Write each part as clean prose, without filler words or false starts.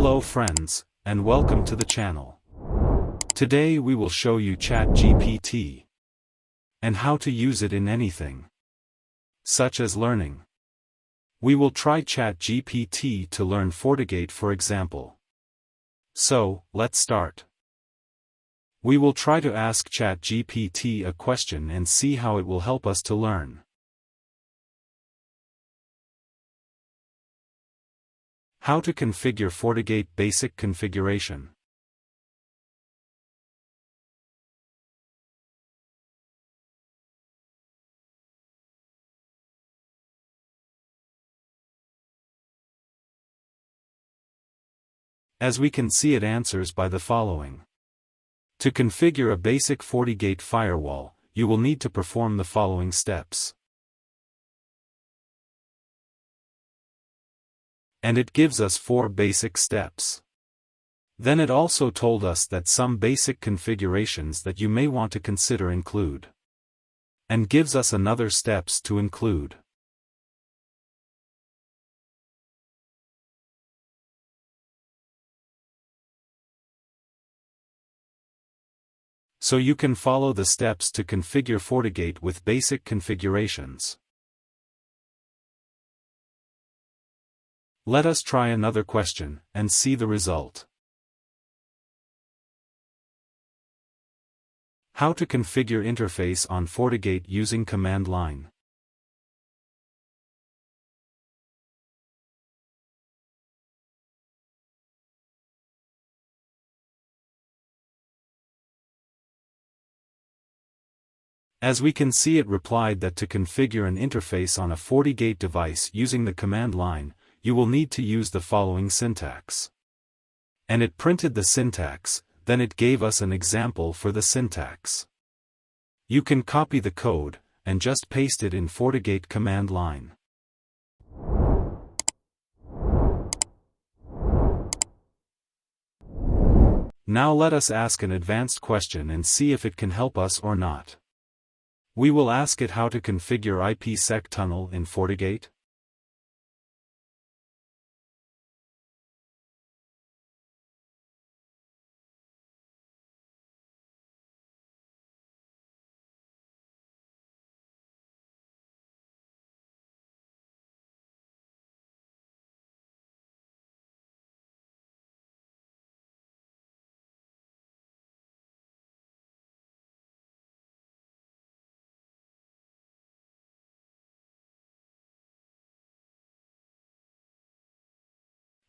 Hello friends, and welcome to the channel. Today we will show you Chat GPT and how to use it in anything, such as learning. We will try Chat GPT to learn Fortigate for example. So, let's start. We will try to ask Chat GPT a question and see how it will help us to learn. How to configure Fortigate basic configuration. As we can see, it answers by the following. To configure a basic Fortigate firewall, you will need to perform the following steps. And it gives us 4 basic steps. Then it also told us that some basic configurations that you may want to consider include. And gives us another steps to include. So you can follow the steps to configure Fortigate with basic configurations. Let us try another question, and see the result. How to configure interface on Fortigate using command line. As we can see, it replied that to configure an interface on a Fortigate device using the command line, you will need to use the following syntax. And it printed the syntax, then it gave us an example for the syntax. You can copy the code, and just paste it in Fortigate command line. Now let us ask an advanced question and see if it can help us or not. We will ask it how to configure IPsec tunnel in Fortigate.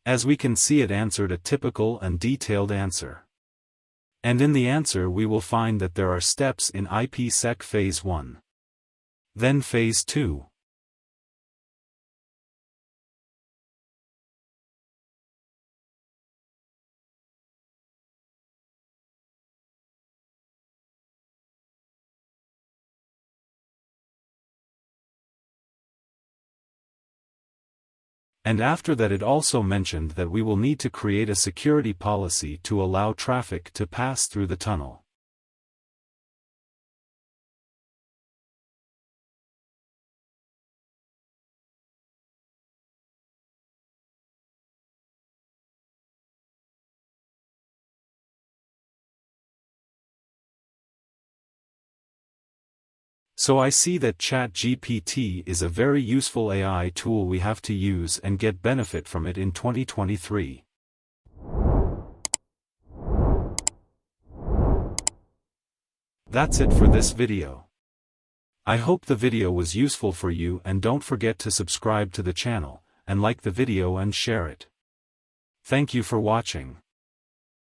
As we can see, it answered a typical and detailed answer. And in the answer we will find that there are steps in IPsec phase 1. Then phase 2. And after that it also mentioned that we will need to create a security policy to allow traffic to pass through the tunnel. So I see that Chat GPT is a very useful AI tool we have to use and get benefit from it in 2023. That's it for this video. I hope the video was useful for you, and don't forget to subscribe to the channel, and like the video and share it. Thank you for watching.